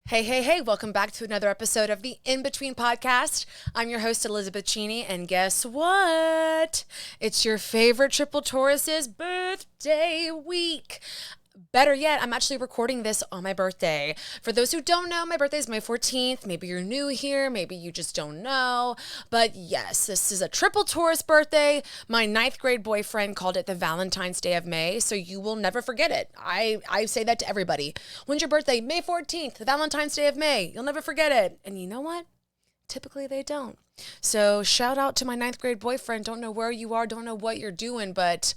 Hey, hey, hey, welcome back to another episode of the In Between Podcast. I'm your host, Elizabeth Cheney, and guess what? It's your favorite Triple Taurus's birthday week. Better yet, I'm actually recording this on my birthday. For those who don't know, my birthday is May 14th. Maybe you're new here. Maybe you just don't know. But yes, this is a Triple Taurus birthday. My ninth grade boyfriend called it the Valentine's Day of May, so you will never forget it. I say that to everybody. When's your birthday? May 14th, the Valentine's Day of May. You'll never forget it. And you know what? Typically they don't. So shout out to my ninth grade boyfriend. Don't know where you are, don't know what you're doing, but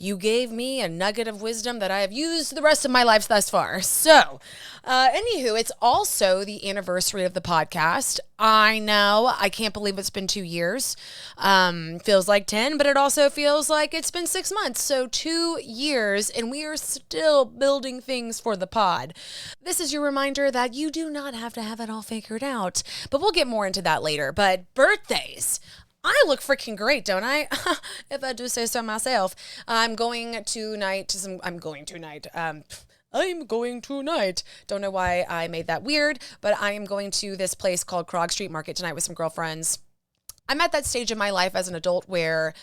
you gave me a nugget of wisdom that I have used the rest of my life thus far. So, anywho, it's also the anniversary of the podcast. I know, I can't believe it's been 2 years. Feels like 10, but it also feels like it's been 6 months. So 2 years, and we are still building things for the pod. This is your reminder that you do not have to have it all figured out, but we'll get more into that later. But birthdays. I look freaking great, don't I? If I do say so myself. I'm going tonight. Don't know why I made that weird, but I am going to this place called Krog Street Market tonight with some girlfriends. I'm at that stage in my life as an adult where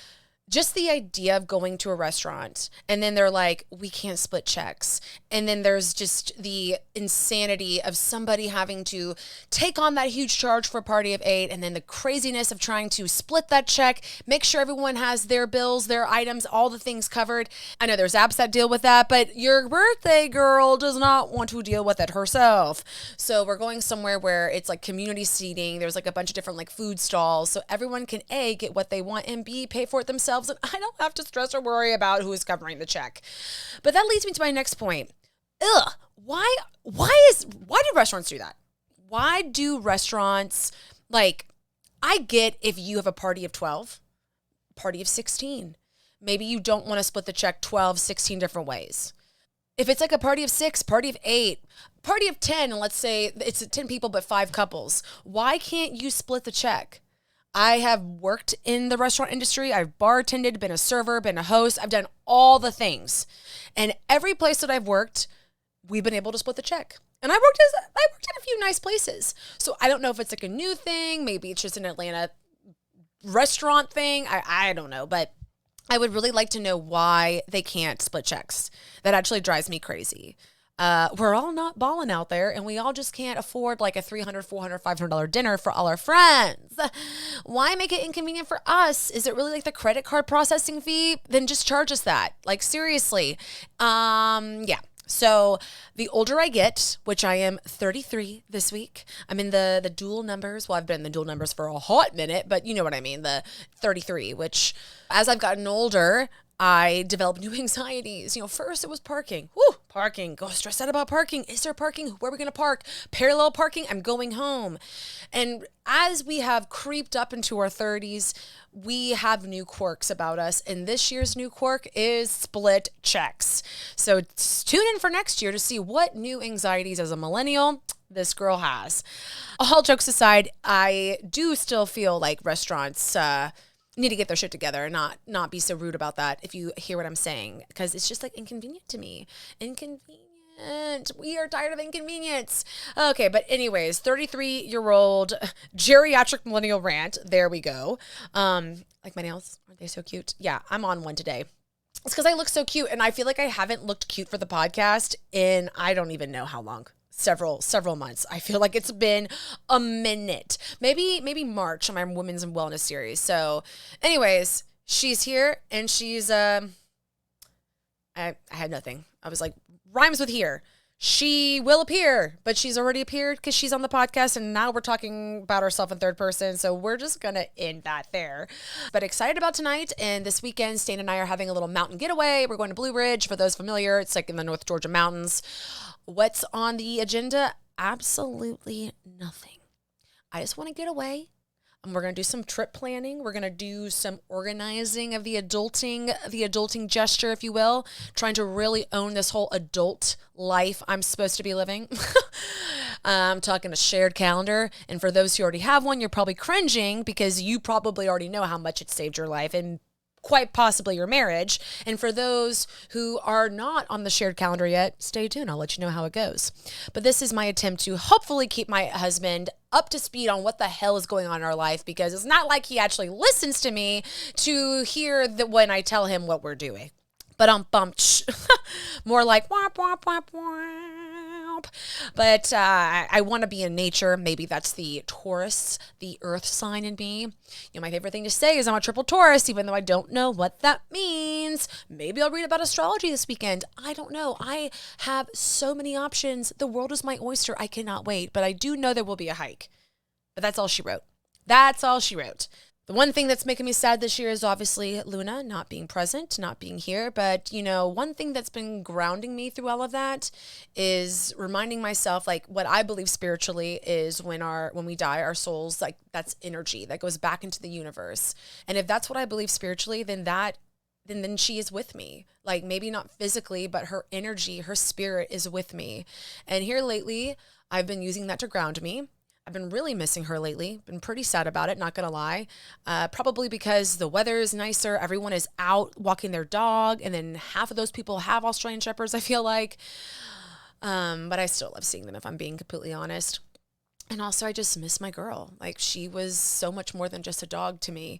just the idea of going to a restaurant and then they're like, we can't split checks. And then there's just the insanity of somebody having to take on that huge charge for a party of 8. And then the craziness of trying to split that check, make sure everyone has their bills, their items, all the things covered. I know there's apps that deal with that, but your birthday girl does not want to deal with it herself. So we're going somewhere where it's like community seating. There's like a bunch of different like food stalls. So everyone can A, get what they want, and B, pay for it themselves. And I don't have to stress or worry about who is covering the check. But that leads me to my next point. Why do restaurants do that? Why do restaurants, like, I get if you have a party of 12, party of 16. Maybe you don't want to split the check 12, 16 different ways. If it's like a party of 6, party of 8, party of 10, and let's say it's 10 people but 5 couples, why can't you split the check? I have worked in the restaurant industry. I've bartended, been a server, been a host. I've done all the things. And every place that I've worked, we've been able to split the check. And I worked at a few nice places. So I don't know if it's like a new thing. Maybe it's just an Atlanta restaurant thing. I don't know. But I would really like to know why they can't split checks. That actually drives me crazy. We're all not balling out there, and we all just can't afford like a $300, $400, $500 dinner for all our friends. Why make it inconvenient for us? Is it really like the credit card processing fee? Then just charge us that. Like, seriously. Yeah. So the older I get, which I am 33 this week, I'm in the dual numbers. Well, I've been in the dual numbers for a hot minute, but you know what I mean, the 33, which as I've gotten older, I developed new anxieties. First it was parking. Parking. Go stressed out about parking. Is there parking? Where are we going to park? Parallel parking. I'm going home. And as we have creeped up into our 30s, we have new quirks about us. And this year's new quirk is split checks. So tune in for next year to see what new anxieties as a millennial this girl has. All jokes aside, I do still feel like restaurants, need to get their shit together and not be so rude about that, if you hear what I'm saying, because it's just like inconvenient to me. Inconvenient. We are tired of inconvenience. Okay, but anyways, 33-year-old geriatric millennial rant. There we go. Like my nails, aren't they so cute? Yeah, I'm on one today. It's because I look so cute, and I feel like I haven't looked cute for the podcast in I don't even know how long. Several months. I feel like it's been a minute, maybe March on my women's and wellness series. So anyways, she's here and she's, I had nothing. I was like, rhymes with here. She will appear, but she's already appeared because she's on the podcast, and now we're talking about ourselves in third person. So we're just going to end that there. But excited about tonight. And this weekend, Stan and I are having a little mountain getaway. We're going to Blue Ridge. For those familiar, it's like in the North Georgia mountains. What's on the agenda? Absolutely nothing. I just want to get away. And we're going to do some trip planning. We're going to do some organizing of the adulting gesture, if you will, trying to really own this whole adult life I'm supposed to be living. I'm talking a shared calendar. And for those who already have one, you're probably cringing because you probably already know how much it saved your life. And quite possibly your marriage. And for those who are not on the shared calendar yet, stay tuned. I'll let you know how it goes. But this is my attempt to hopefully keep my husband up to speed on what the hell is going on in our life, because it's not like he actually listens to me to hear that when I tell him what we're doing. But more like womp, womp, womp, womp. But I want to be in nature. Maybe that's the Taurus, the earth sign in me. You know, my favorite thing to say is I'm a triple Taurus, even though I don't know what that means. Maybe I'll read about astrology this weekend. I don't know. I have so many options. The world is my oyster. I cannot wait. But I do know there will be a hike. But that's all she wrote. That's all she wrote. The one thing that's making me sad this year is obviously Luna not being present, not being here. But, you know, one thing that's been grounding me through all of that is reminding myself, like, what I believe spiritually is when we die, our souls, like, that's energy that goes back into the universe. And if that's what I believe spiritually, then she is with me. Like, maybe not physically, but her energy, her spirit is with me. And here lately, I've been using that to ground me. I've been really missing her lately. Been pretty sad about it, not gonna lie. Probably because the weather is nicer. Everyone is out walking their dog, and then half of those people have Australian Shepherds, I feel like. But I still love seeing them, if I'm being completely honest. And also, I just miss my girl. Like, she was so much more than just a dog to me.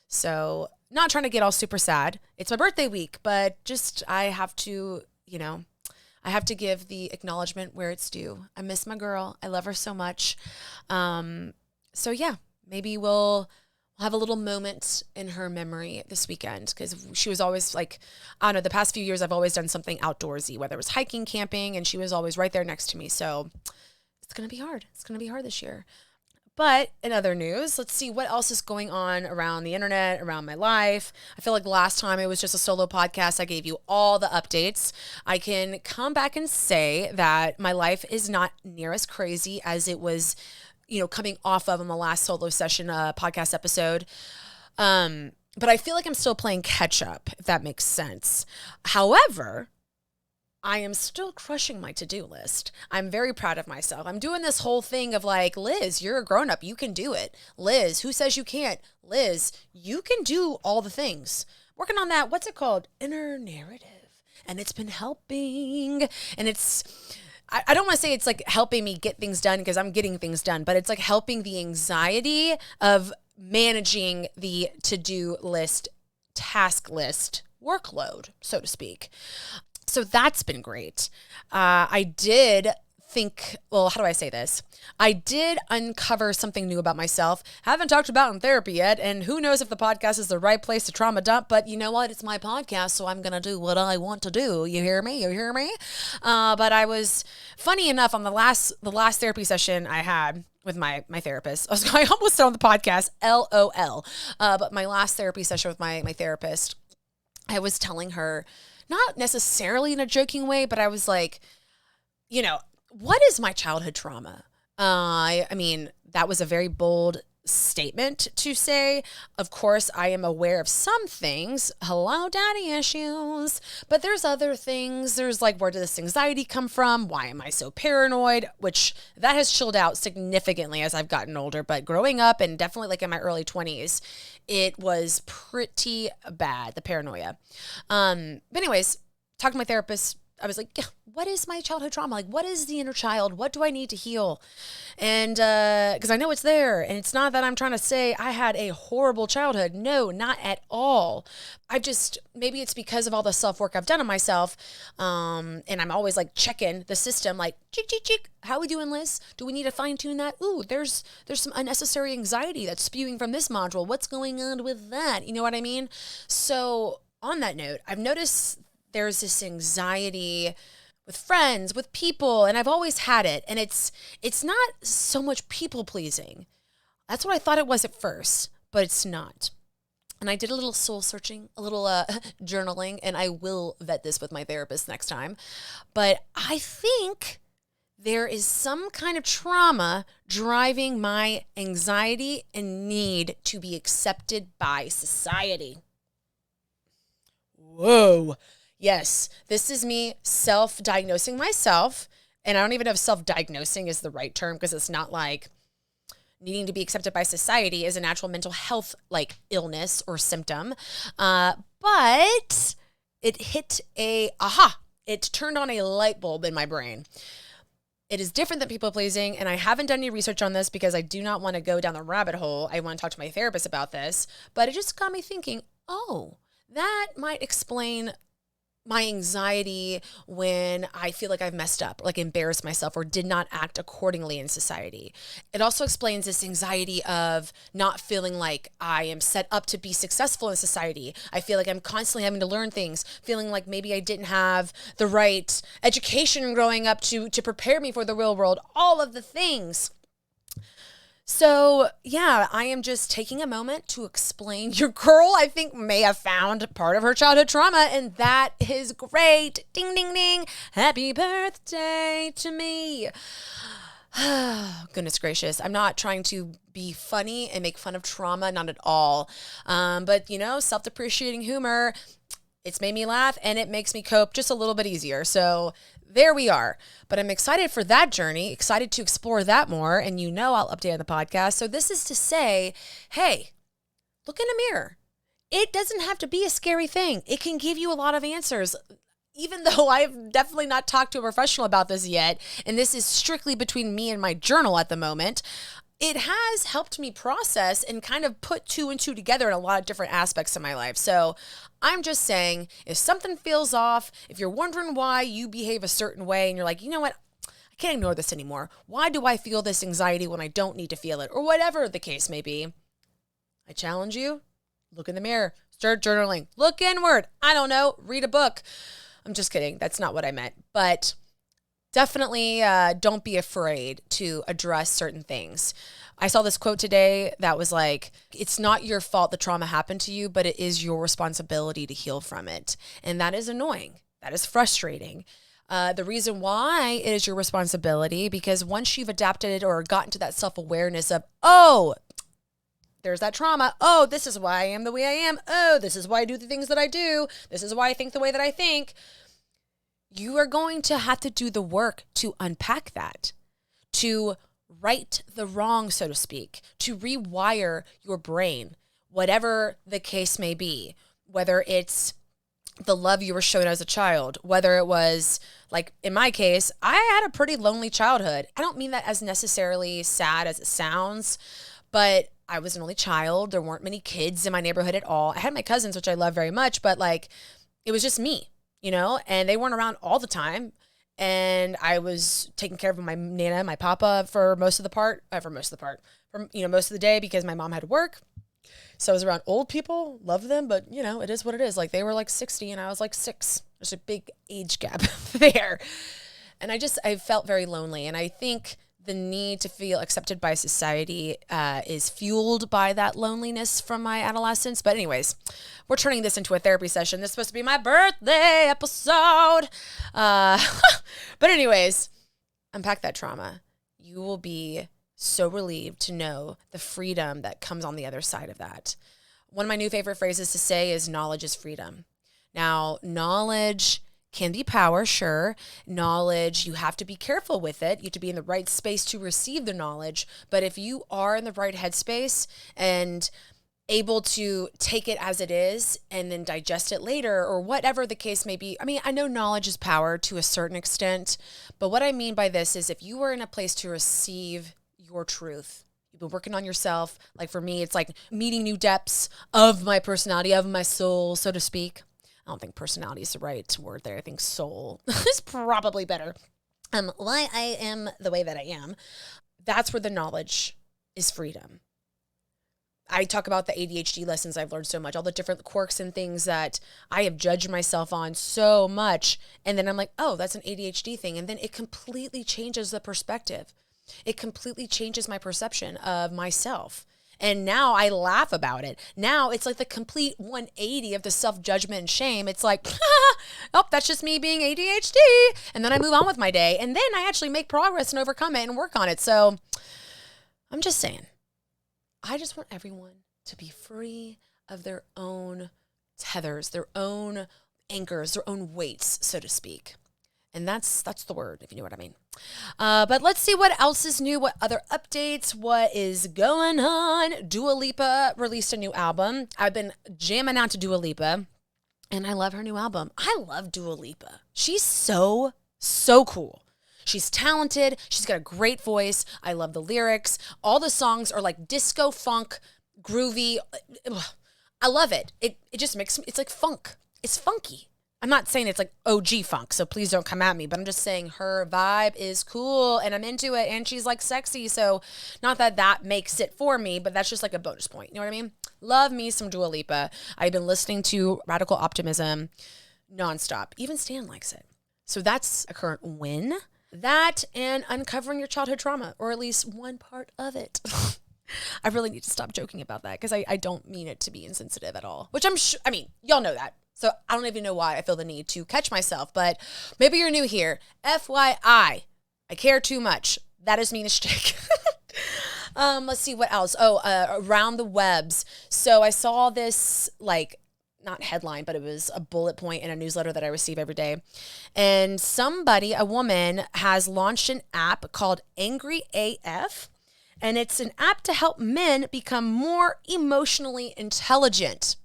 So, not trying to get all super sad. It's my birthday week, but just I have to, I have to give the acknowledgement where it's due. I miss my girl. I love her so much. So yeah, maybe we'll have a little moment in her memory this weekend, because she was always like, I don't know, the past few years I've always done something outdoorsy, whether it was hiking, camping, and she was always right there next to me. So it's going to be hard. It's going to be hard this year. But in other news, let's see what else is going on around the internet, around my life. I feel like last time it was just a solo podcast. I gave you all the updates. I can come back and say that my life is not near as crazy as it was, coming off of in the last solo session podcast episode. But I feel like I'm still playing catch up, if that makes sense. However, I am still crushing my to-do list. I'm very proud of myself. I'm doing this whole thing of like, Liz, you're a grown-up. You can do it. Liz, who says you can't? Liz, you can do all the things. Working on that, what's it called? Inner narrative. And it's been helping. And I don't want to say it's like helping me get things done, because I'm getting things done, but it's like helping the anxiety of managing the to-do list, task list, workload, so to speak. So that's been great. I did think, well, how do I say this? I did uncover something new about myself. Haven't talked about in therapy yet, and who knows if the podcast is the right place to trauma dump, but you know what? It's my podcast, so I'm going to do what I want to do. You hear me? You hear me? But I was, funny enough, on the last therapy session I had with my therapist, I almost said on the podcast, LOL. But my last therapy session with my therapist, I was telling her, not necessarily in a joking way, but I was like, what is my childhood trauma? I mean, that was a very bold statement to say. Of course, I am aware of some things. Hello, daddy issues. But there's other things. There's like, where did this anxiety come from? Why am I so paranoid? Which that has chilled out significantly as I've gotten older. But growing up, and definitely like in my early 20s, it was pretty bad, the paranoia. But anyways, talking to my therapist, I was like, yeah, what is my childhood trauma? Like, what is the inner child? What do I need to heal? And because I know it's there. And it's not that I'm trying to say I had a horrible childhood. No, not at all. Maybe it's because of all the self-work I've done on myself. And I'm always like checking the system, like, chick. How we doing, Liz? Do we need to fine tune that? Ooh, there's some unnecessary anxiety that's spewing from this module. What's going on with that? You know what I mean? So on that note, I've noticed there's this anxiety with friends, with people, and I've always had it. And it's not so much people pleasing. That's what I thought it was at first, but it's not. And I did a little soul searching, a little journaling, and I will vet this with my therapist next time. But I think there is some kind of trauma driving my anxiety and need to be accepted by society. Whoa. Yes, this is me self-diagnosing myself. And I don't even know if self-diagnosing is the right term, because it's not like needing to be accepted by society is a natural mental health like illness or symptom. But it hit it turned on a light bulb in my brain. It is different than people pleasing, and I haven't done any research on this because I do not want to go down the rabbit hole. I want to talk to my therapist about this, but it just got me thinking, oh, that might explain my anxiety when I feel like I've messed up, like embarrassed myself or did not act accordingly in society. It also explains this anxiety of not feeling like I am set up to be successful in society. I feel like I'm constantly having to learn things, feeling like maybe I didn't have the right education growing up to prepare me for the real world, all of the things. So yeah, I am just taking a moment to explain. Your girl, I think, may have found part of her childhood trauma, and that is great. Ding, ding, ding. Happy birthday to me. Goodness gracious. I'm not trying to be funny and make fun of trauma, not at all. But self-depreciating humor, it's made me laugh and it makes me cope just a little bit easier. So there we are. But I'm excited for that journey, excited to explore that more. And I'll update on the podcast. So this is to say, hey, look in a mirror. It doesn't have to be a scary thing. It can give you a lot of answers. Even though I've definitely not talked to a professional about this yet, and this is strictly between me and my journal at the moment, it has helped me process and kind of put two and two together in a lot of different aspects of my life. So I'm just saying, if something feels off, if you're wondering why you behave a certain way and you're like, you know what, I can't ignore this anymore. Why do I feel this anxiety when I don't need to feel it? Or whatever the case may be. I challenge you, look in the mirror, start journaling, look inward. I don't know, read a book. I'm just kidding. That's not what I meant. But definitely don't be afraid to address certain things. I saw this quote today that was like, it's not your fault the trauma happened to you, but it is your responsibility to heal from it. And that is annoying. That is frustrating. The reason why it is your responsibility, because once you've adapted or gotten to that self-awareness of, oh, there's that trauma. Oh, this is why I am the way I am. Oh, this is why I do the things that I do. This is why I think the way that I think. You are going to have to do the work to unpack that, to right the wrong, so to speak, to rewire your brain, whatever the case may be, whether it's the love you were shown as a child, whether it was, like in my case, I had a pretty lonely childhood. I don't mean that as necessarily sad as it sounds, but I was an only child. There weren't many kids in my neighborhood at all. I had my cousins, which I love very much, but it was just me, and they weren't around all the time. And I was taking care of my Nana and my Papa for most of the day because my mom had to work. So I was around old people, love them, but it is what it is. Like they were like 60 and I was like 6. There's a big age gap there. And I felt very lonely. And I think the need to feel accepted by society is fueled by that loneliness from my adolescence. But anyways, we're turning this into a therapy session. This is supposed to be my birthday episode. But anyways, unpack that trauma. You will be so relieved to know the freedom that comes on the other side of that. One of my new favorite phrases to say is knowledge is freedom. Now, knowledge can be power, sure. Knowledge, you have to be careful with it. You have to be in the right space to receive the knowledge. But if you are in the right headspace and able to take it as it is and then digest it later or whatever the case may be. I mean, I know knowledge is power to a certain extent, but what I mean by this is if you are in a place to receive your truth, you've been working on yourself. Like for me, it's like meeting new depths of my personality, of my soul, so to speak. I don't think personality is the right word there. I think soul is probably better. Why I am the way that I am. That's where the knowledge is freedom. I talk about the ADHD lessons I've learned so much, all the different quirks and things that I have judged myself on so much. And then I'm like, oh, that's an ADHD thing. And then it completely changes the perspective. It completely changes my perception of myself. And now I laugh about it. Now it's like the complete 180 of the self-judgment and shame. It's like, oh, that's just me being ADHD. And then I move on with my day. And then I actually make progress and overcome it and work on it. So I'm just saying, I just want everyone to be free of their own tethers, their own anchors, their own weights, so to speak. And that's the word, if you know what I mean. But let's see what else is new, what other updates, what is going on. Dua Lipa released a new album. I've been jamming out to Dua Lipa, and I love her new album. I love Dua Lipa. She's so cool. She's talented. She's got a great voice. I love the lyrics. All the songs are like disco funk, groovy. I love it. It just makes, it's like funk. It's funky. I'm not saying it's like OG funk, so please don't come at me, but I'm just saying her vibe is cool and I'm into it, and she's like sexy. So not that that makes it for me, but that's just like a bonus point. You know what I mean? Love me some Dua Lipa. I've been listening to Radical Optimism nonstop. Even Stan likes it. So that's a current win. That and uncovering your childhood trauma, or at least one part of it. I really need to stop joking about that because I don't mean it to be insensitive at all, which I'm sure, I mean, y'all know that. So I don't even know why I feel the need to catch myself, but maybe you're new here. FYI, I care too much. That is me, Nick. Let's see what else. Around the webs. So I saw this, like, not headline, but it was a bullet point in a newsletter that I receive every day. And somebody, a woman, has launched an app called Angry AF. And it's an app to help men become more emotionally intelligent.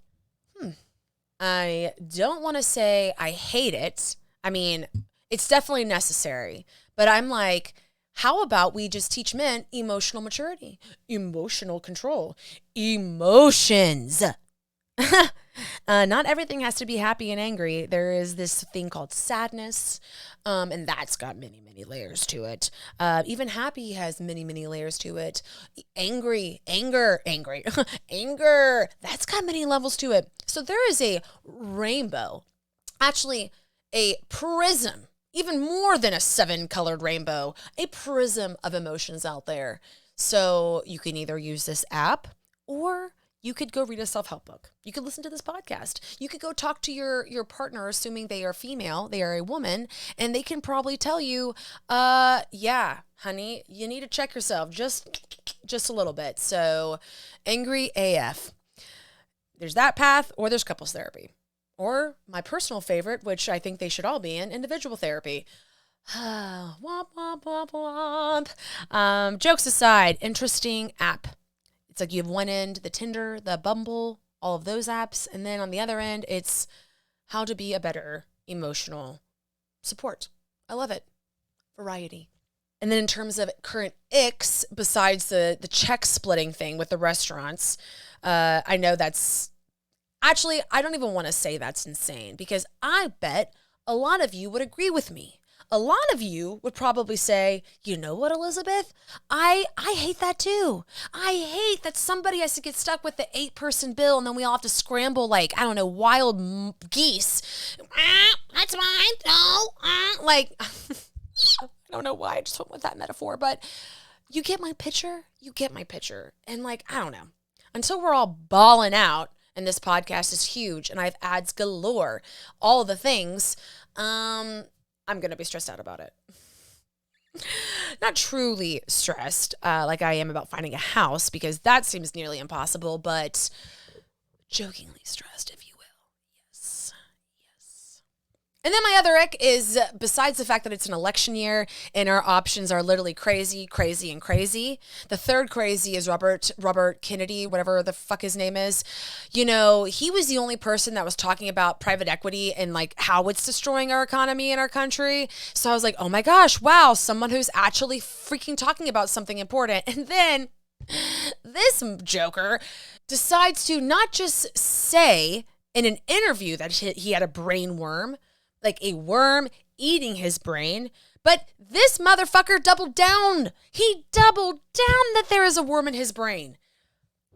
I don't want to say I hate it. I mean, it's definitely necessary. But I'm like, how about we just teach men emotional maturity, emotional control, emotions? Not everything has to be happy and angry. There is this thing called sadness, and that's got many, many layers to it. Even happy has many, many layers to it. Anger, anger, that's got many levels to it. So there is a rainbow, actually a prism, even more than a 7-colored rainbow, a prism of emotions out there. So you can either use this app, or you could go read a self-help book. You could listen to this podcast. You could go talk to your partner, assuming they are female, they are a woman, and they can probably tell you, yeah, honey, you need to check yourself just a little bit. So Angry AF. There's that path, or there's couples therapy. Or my personal favorite, which I think they should all be in, individual therapy. Womp, womp, womp, womp. Jokes aside, interesting app. It's like you have one end, the Tinder, the Bumble, all of those apps. And then on the other end, it's how to be a better emotional support. I love it. Variety. And then in terms of current icks, besides the check splitting thing with the restaurants, I know that's, actually, I don't even want to say that's insane, because I bet a lot of you would agree with me. A lot of you would probably say, you know what, Elizabeth? I hate that too. I hate that somebody has to get stuck with the 8-person bill and then we all have to scramble like, I don't know, wild geese. That's mine. No. Like, I don't know why I just went with that metaphor, but you get my picture? You get my picture. And like, I don't know. Until we're all balling out and this podcast is huge and I have ads galore, all the things, I'm going to be stressed out about it. Not truly stressed like I am about finding a house, because that seems nearly impossible, but jokingly stressed, if you will. Yes. Yes. And then my other ick is, besides the fact that it's an election year and our options are literally crazy, crazy, and crazy. The third crazy is Robert Kennedy, whatever the fuck his name is. You know, he was the only person that was talking about private equity and like how it's destroying our economy and our country. So I was like, oh my gosh, wow, someone who's actually freaking talking about something important. And then this joker decides to not just say in an interview that he had a brain worm, like a worm eating his brain, but this motherfucker doubled down. He doubled down that there is a worm in his brain.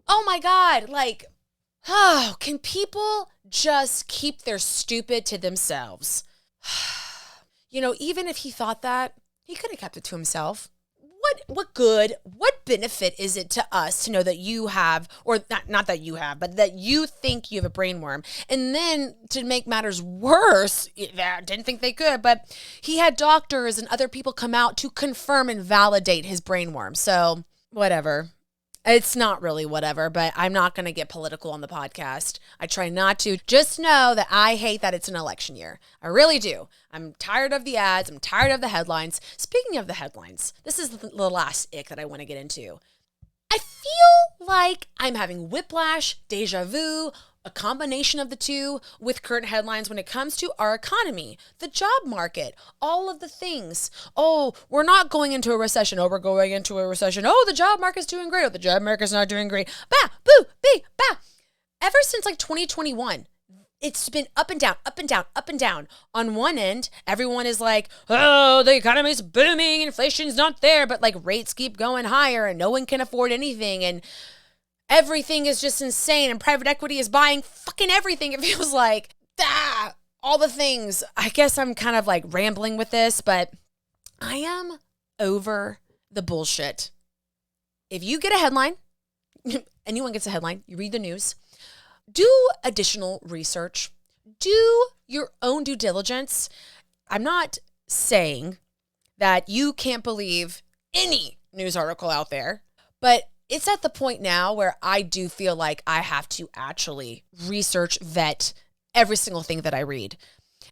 Oh my God. Like, oh, can people just keep their stupid to themselves? You know, even if he thought that, he could have kept it to himself. What good, what benefit is it to us to know that you have, or not that you have, but that you think you have a brain worm? And then to make matters worse, I didn't think they could, but he had doctors and other people come out to confirm and validate his brain worm. So whatever. It's not really whatever, but I'm not going to get political on the podcast. I try not to. Just know that I hate that it's an election year. I really do. I'm tired of the ads. I'm tired of the headlines. Speaking of the headlines, this is the last ick that I want to get into. I feel like I'm having whiplash, deja vu, a combination of the two with current headlines when it comes to our economy, the job market, all of the things. Oh, we're not going into a recession. Oh, we're going into a recession. Oh, the job market's doing great. Oh, the job market's not doing great. Bah, boo, bee, bah. Ever since like 2021, it's been up and down, up and down, up and down. On one end, everyone is like, oh, the economy's booming, inflation's not there, but like rates keep going higher and no one can afford anything. And everything is just insane, and private equity is buying fucking everything. It feels like, all the things. I guess I'm kind of like rambling with this, but I am over the bullshit. If you get a headline, anyone gets a headline, you read the news, do additional research, do your own due diligence. I'm not saying that you can't believe any news article out there, but it's at the point now where I do feel like I have to actually research, vet every single thing that I read.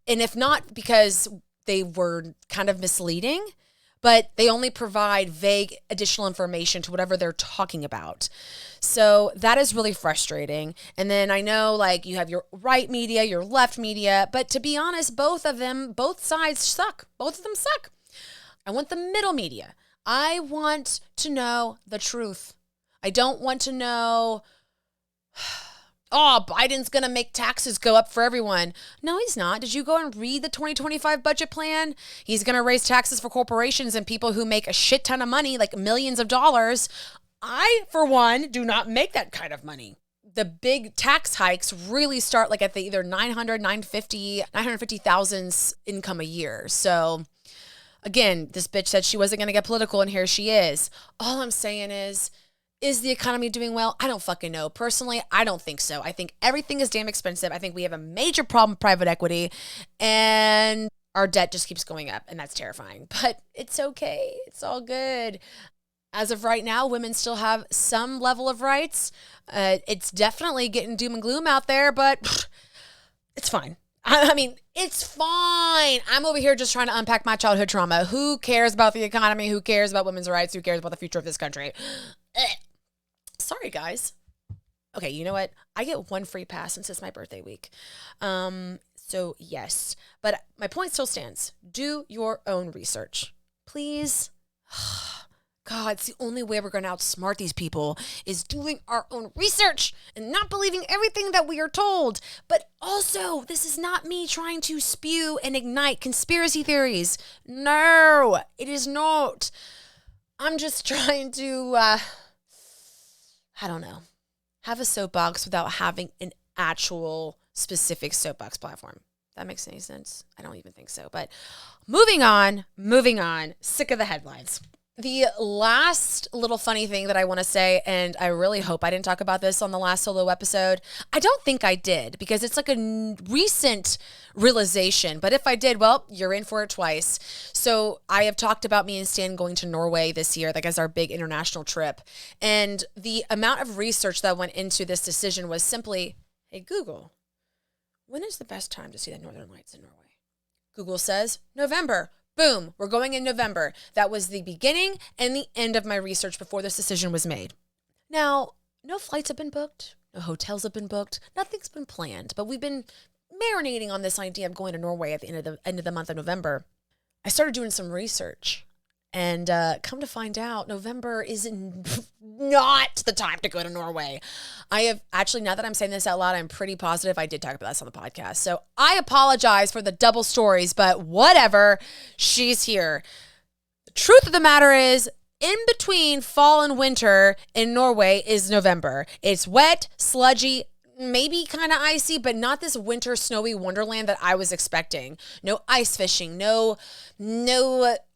And if not because they were kind of misleading, but they only provide vague additional information to whatever they're talking about. So that is really frustrating. And then I know like you have your right media, your left media, but to be honest, both sides suck. Both of them suck. I want the middle media. I want to know the truth. I don't want to know, oh, Biden's going to make taxes go up for everyone. No, he's not. Did you go and read the 2025 budget plan? He's going to raise taxes for corporations and people who make a shit ton of money, like millions of dollars. I, for one, do not make that kind of money. The big tax hikes really start like at the either 950,000 income a year. So again, this bitch said she wasn't going to get political, and here she is. All I'm saying is the economy doing well? I don't fucking know. Personally, I don't think so. I think everything is damn expensive. I think we have a major problem with private equity, and our debt just keeps going up, and that's terrifying. But it's okay. It's all good. As of right now, women still have some level of rights. It's definitely getting doom and gloom out there, but it's fine. I mean, it's fine. I'm over here just trying to unpack my childhood trauma. Who cares about the economy? Who cares about women's rights? Who cares about the future of this country? Sorry, guys. Okay, you know what? I get one free pass since it's my birthday week. So yes, but my point still stands. Do your own research, please. God, it's the only way we're going to outsmart these people is doing our own research and not believing everything that we are told. But also, this is not me trying to spew and ignite conspiracy theories. No, it is not. I'm just trying to, I don't know, have a soapbox without having an actual specific soapbox platform. That makes any sense? I don't even think so. But moving on. Sick of the headlines. The last little funny thing that I want to say, and I really hope I didn't talk about this on the last solo episode. I don't think I did because it's like a recent realization. But if I did, well, you're in for it twice. So I have talked about me and Stan going to Norway this year, like as our big international trip. And the amount of research that went into this decision was simply, hey, Google, when is the best time to see the Northern Lights in Norway? Google says November. Boom, we're going in November. That was the beginning and the end of my research before this decision was made. Now, no flights have been booked. No hotels have been booked. Nothing's been planned, but we've been marinating on this idea of going to Norway at the end of the month of November. I started doing some research, and come to find out, November is not the time to go to Norway. I have actually, now that I'm saying this out loud, I'm pretty positive I did talk about this on the podcast. So I apologize for the double stories, but whatever, she's here. The truth of the matter is, in between fall and winter in Norway is November. It's wet, sludgy, maybe kind of icy, but not this winter snowy wonderland that I was expecting. No ice fishing, no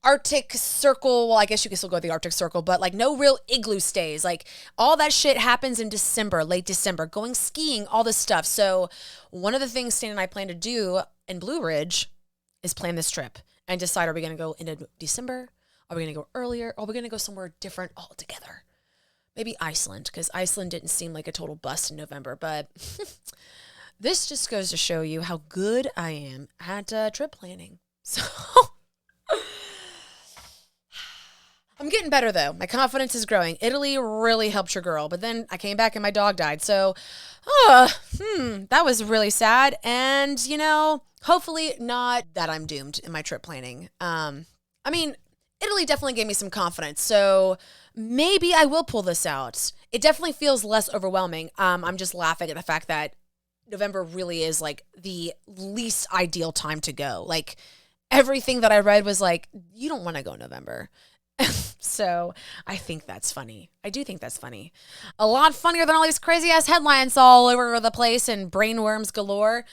Arctic Circle. Well, I guess you can still go to the Arctic Circle, but like no real igloo stays. Like all that shit happens in December, late December, going skiing, all this stuff. So one of the things Stan and I plan to do in Blue Ridge is plan this trip and decide, are we going to go into December? Are we going to go earlier? Or are we going to go somewhere different altogether? maybe Iceland, because Iceland didn't seem like a total bust in November. But this just goes to show you how good I am at trip planning. So I'm getting better, though. My confidence is growing. Italy really helped your girl, but then I came back and my dog died. So, that was really sad. And, hopefully not that I'm doomed in my trip planning. Italy definitely gave me some confidence. So maybe I will pull this out. It definitely feels less overwhelming. I'm just laughing at the fact that November really is like the least ideal time to go. Like everything that I read was like, you don't want to go in November. So I think that's funny. I do think that's funny. A lot funnier than all these crazy ass headlines all over the place and brainworms galore.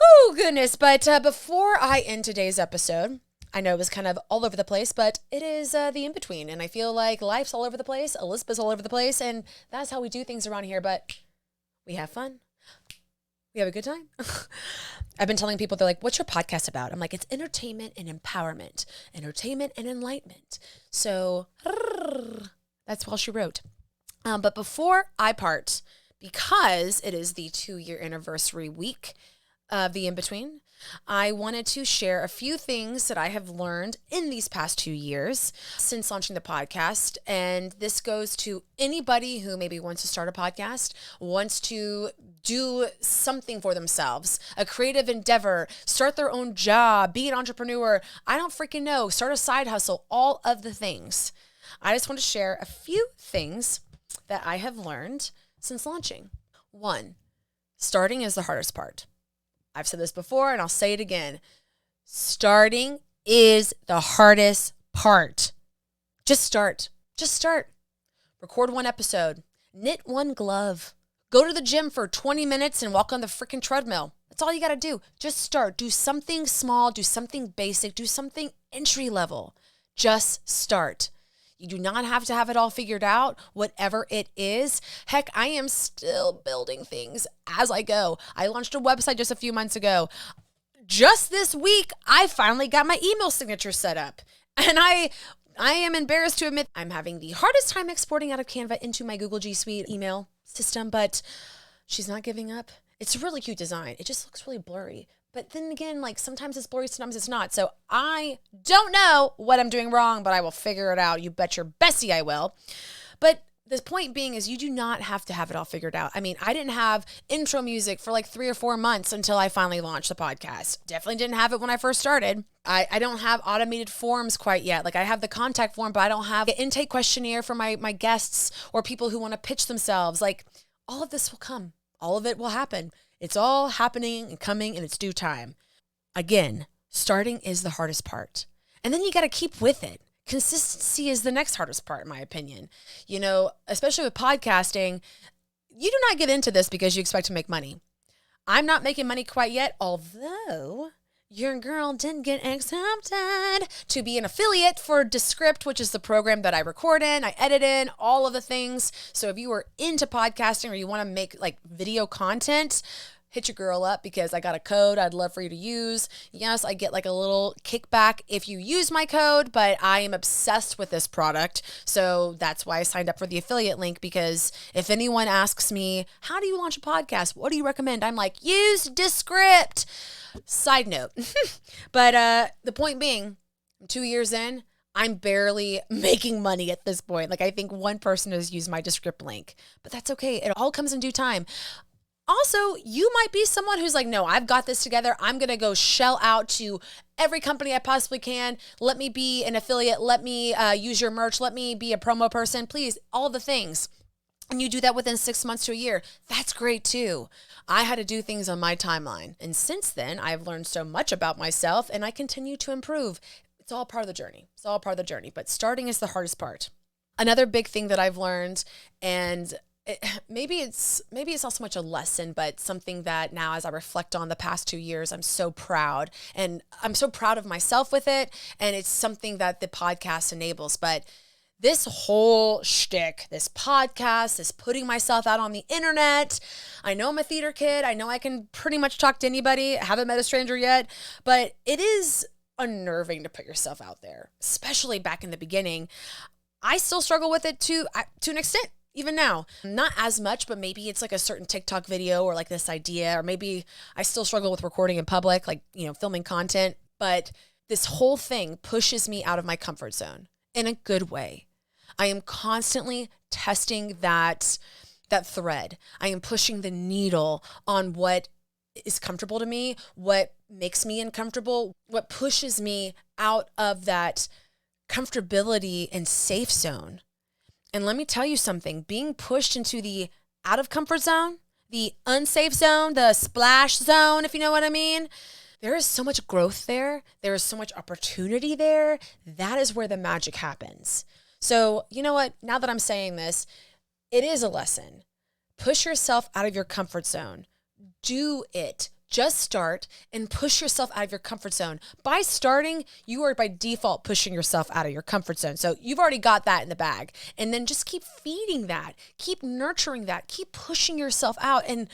Oh, goodness. But before I end today's episode, I know it was kind of all over the place, but it is the in-between. And I feel like life's all over the place. Elizabeth's all over the place. And that's how we do things around here. But we have fun. We have a good time. I've been telling people, they're like, what's your podcast about? I'm like, it's entertainment and empowerment. Entertainment and enlightenment. So that's all she wrote. But before I part, because it is the 2-year anniversary week of the in-between, I wanted to share a few things that I have learned in these past 2 years since launching the podcast. And this goes to anybody who maybe wants to start a podcast, wants to do something for themselves, a creative endeavor, start their own job, be an entrepreneur. I don't freaking know. Start a side hustle, all of the things. I just want to share a few things that I have learned since launching. 1, starting is the hardest part. I've said this before and I'll say it again. Starting is the hardest part. Just start. Just start. Record 1 episode. Knit 1 glove. Go to the gym for 20 minutes and walk on the freaking treadmill. That's all you got to do. Just start. Do something small. Do something basic. Do something entry level. Just start. You do not have to have it all figured out, whatever it is. Heck, I am still building things as I go. I launched a website just a few months ago. Just this week, I finally got my email signature set up. And I am embarrassed to admit I'm having the hardest time exporting out of Canva into my Google G Suite email system, but she's not giving up. It's a really cute design. It just looks really blurry. But then again, like sometimes it's blurry, sometimes it's not. So I don't know what I'm doing wrong, but I will figure it out. You bet your bestie I will. But the point being is you do not have to have it all figured out. I mean, I didn't have intro music for like 3 or 4 months until I finally launched the podcast. Definitely didn't have it when I first started. I don't have automated forms quite yet. Like I have the contact form, but I don't have an intake questionnaire for my guests or people who want to pitch themselves. Like all of this will come. All of it will happen. It's all happening and coming in its due time. Again, starting is the hardest part. And then you got to keep with it. Consistency is the next hardest part, in my opinion. You know, especially with podcasting, you do not get into this because you expect to make money. I'm not making money quite yet, although your girl didn't get accepted to be an affiliate for Descript, which is the program that I record in, I edit in, all of the things. So if you are into podcasting or you want to make like video content, hit your girl up because I got a code I'd love for you to use. Yes, I get like a little kickback if you use my code, but I am obsessed with this product. So that's why I signed up for the affiliate link, because if anyone asks me, how do you launch a podcast? What do you recommend? I'm like, use Descript. Side note. But the point being, 2 years in, I'm barely making money at this point. Like I think one person has used my Descript link, but that's okay. It all comes in due time. Also, you might be someone who's like, no, I've got this together. I'm going to go shell out to every company I possibly can. Let me be an affiliate. Let me use your merch. Let me be a promo person. Please, all the things. And you do that within 6 months to a year. That's great too. I had to do things on my timeline. And since then, I've learned so much about myself and I continue to improve. It's all part of the journey. It's all part of the journey. But starting is the hardest part. Another big thing that I've learned, and maybe it's not so much a lesson, but something that now as I reflect on the past 2 years, I'm so proud. And I'm so proud of myself with it. And it's something that the podcast enables. But this whole shtick, this podcast, this putting myself out on the internet. I know I'm a theater kid. I know I can pretty much talk to anybody. I haven't met a stranger yet. But it is unnerving to put yourself out there, especially back in the beginning. I still struggle with it to an extent. Even now, not as much, but maybe it's like a certain TikTok video or like this idea, or maybe I still struggle with recording in public, like, filming content, but this whole thing pushes me out of my comfort zone in a good way. I am constantly testing that thread. I am pushing the needle on what is comfortable to me, what makes me uncomfortable, what pushes me out of that comfortability and safe zone. And let me tell you something, being pushed into the out of comfort zone, the unsafe zone, the splash zone, if you know what I mean, there is so much growth there. There is so much opportunity there. That is where the magic happens. So you know what? Now that I'm saying this, it is a lesson. Push yourself out of your comfort zone. Do it. Just start and push yourself out of your comfort zone. By starting, you are by default pushing yourself out of your comfort zone. So you've already got that in the bag. And then just keep feeding that. Keep nurturing that. Keep pushing yourself out. And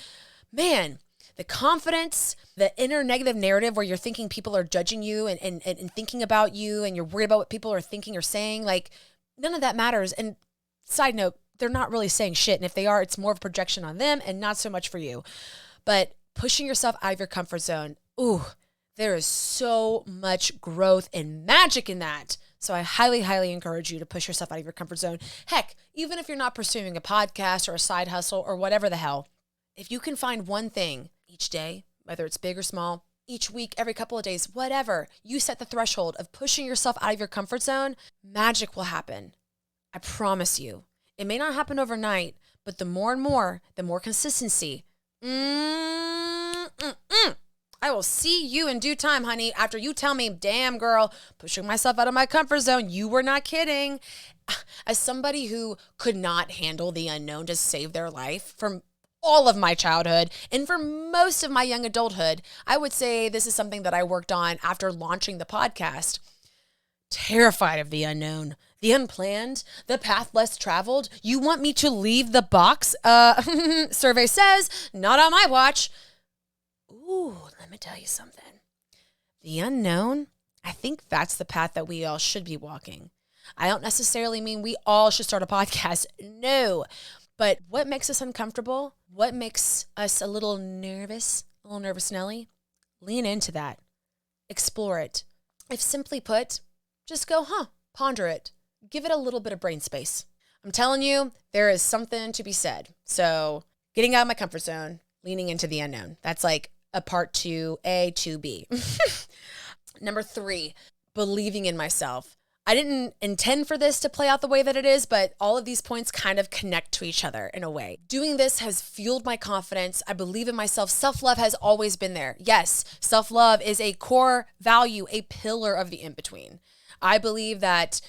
man, the confidence, the inner negative narrative where you're thinking people are judging you and thinking about you and you're worried about what people are thinking or saying, like none of that matters. And side note, they're not really saying shit. And if they are, it's more of a projection on them and not so much for you. But pushing yourself out of your comfort zone, ooh, there is so much growth and magic in that. So I highly, highly encourage you to push yourself out of your comfort zone. Heck, even if you're not pursuing a podcast or a side hustle or whatever the hell, if you can find one thing each day, whether it's big or small, each week, every couple of days, whatever, you set the threshold of pushing yourself out of your comfort zone, magic will happen. I promise you. It may not happen overnight, but the more and more, the more consistency. I will see you in due time, honey, after you tell me, damn girl, pushing myself out of my comfort zone, you were not kidding. As somebody who could not handle the unknown to save their life from all of my childhood and for most of my young adulthood, I would say this is something that I worked on after launching the podcast. Terrified of the unknown, the unplanned, the path less traveled. You want me to leave the box? Survey says, not on my watch. Ooh, let me tell you something. The unknown, I think that's the path that we all should be walking. I don't necessarily mean we all should start a podcast. No. But what makes us uncomfortable? What makes us a little nervous Nelly? Lean into that. Explore it. If simply put, just go, ponder it. Give it a little bit of brain space. I'm telling you, there is something to be said. So getting out of my comfort zone, leaning into the unknown. That's like a part 2A, 2B. Number 3, believing in myself. I didn't intend for this to play out the way that it is, but all of these points kind of connect to each other in a way. Doing this has fueled my confidence. I believe in myself. Self-love has always been there. Yes, self-love is a core value, a pillar of the in-between. I believe that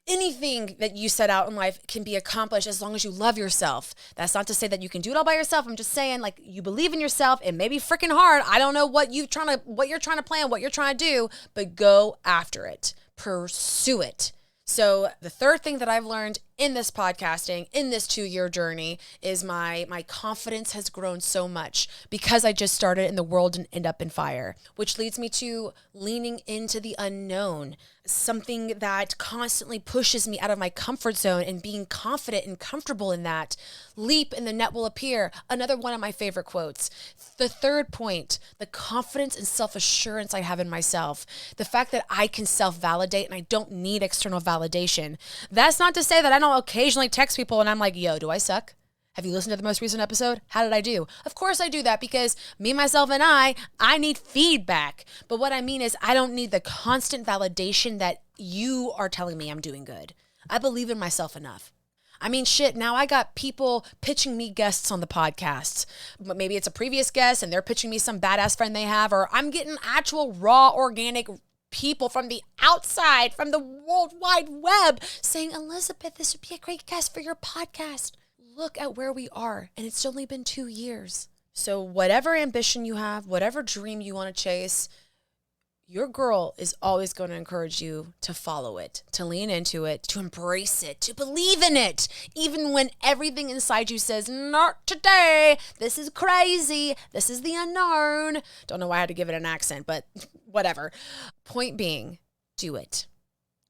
anything that you set out in life can be accomplished as long as you love yourself. That's not to say that you can do it all by yourself. I'm just saying, like, you believe in yourself. It may be freaking hard. I don't know what you're trying to plan, what you're trying to do, but go after it. Pursue it. So the third thing that I've learned in this podcasting, in this 2-year journey, is my confidence has grown so much because I just started in the world and end up in fire, which leads me to leaning into the unknown, something that constantly pushes me out of my comfort zone and being confident and comfortable in that. Leap and the net will appear. Another one of my favorite quotes. The third point, the confidence and self-assurance I have in myself. The fact that I can self-validate and I don't need external validation. That's not to say that I don't occasionally text people and I'm like, yo, do I suck? Have you listened to the most recent episode? How did I do? Of course I do that because me, myself, and I need feedback. But what I mean is I don't need the constant validation that you are telling me I'm doing good. I believe in myself enough. I mean, shit, now I got people pitching me guests on the podcast. Maybe it's a previous guest and they're pitching me some badass friend they have, or I'm getting actual raw, organic people from the outside, from the World Wide Web saying, Elizabeth, this would be a great guest for your podcast. Look at where we are, and it's only been 2 years. So whatever ambition you have, whatever dream you want to chase, your girl is always going to encourage you to follow it, to lean into it, to embrace it, to believe in it, even when everything inside you says, not today, this is crazy, this is the unknown. Don't know why I had to give it an accent, but whatever. Point being, do it.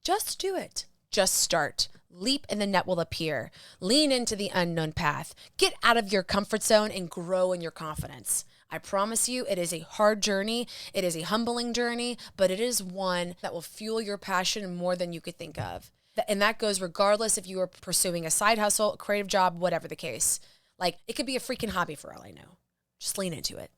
Just do it. Just start. Leap and the net will appear. Lean into the unknown path. Get out of your comfort zone and grow in your confidence. I promise you, it is a hard journey. It is a humbling journey, but it is one that will fuel your passion more than you could think of. And that goes regardless if you are pursuing a side hustle, a creative job, whatever the case. Like, it could be a freaking hobby for all I know. Just lean into it.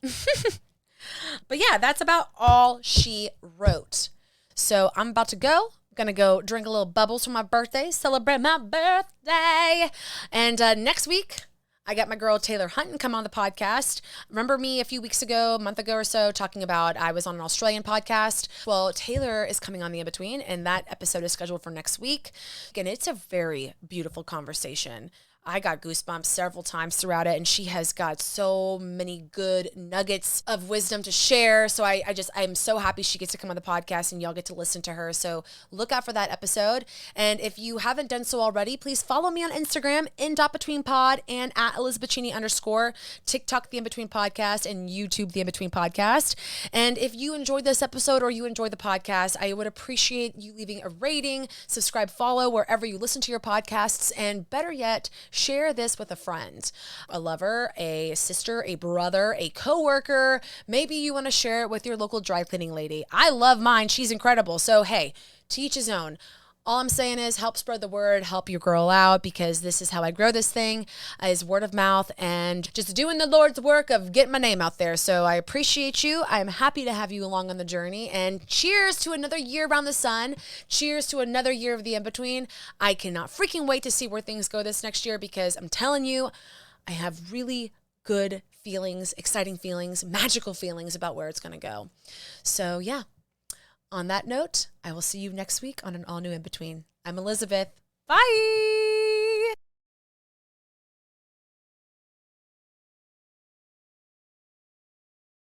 But yeah, that's about all she wrote. So I'm about to go. I'm going to go drink a little bubbles for my birthday, celebrate my birthday. And next week, I got my girl Taylor Hunton come on the podcast. Remember me a few weeks ago, a month ago or so, talking about I was on an Australian podcast? Well, Taylor is coming on the in-between, and that episode is scheduled for next week. And it's a very beautiful conversation. I got goosebumps several times throughout it, and she has got so many good nuggets of wisdom to share. So I'm so happy she gets to come on the podcast and y'all get to listen to her. So look out for that episode. And if you haven't done so already, please follow me on Instagram, in.betweenpod, and at @ElizabethCheney_, TikTok, The In-Between Podcast, and YouTube, The In-Between Podcast. And if you enjoyed this episode or you enjoyed the podcast, I would appreciate you leaving a rating, subscribe, follow wherever you listen to your podcasts, and better yet, share this with a friend, a lover, a sister, a brother, a coworker. Maybe you want to share it with your local dry cleaning lady. I love mine. She's incredible. So, hey, to each his own. All I'm saying is help spread the word, help your girl out, because this is how I grow this thing, is word of mouth and just doing the Lord's work of getting my name out there. So I appreciate you. I'm happy to have you along on the journey, and cheers to another year around the sun. Cheers to another year of the in-between. I cannot freaking wait to see where things go this next year, because I'm telling you, I have really good feelings, exciting feelings, magical feelings about where it's going to go. So yeah. On that note, I will see you next week on an all-new In-Between. I'm Elizabeth. Bye!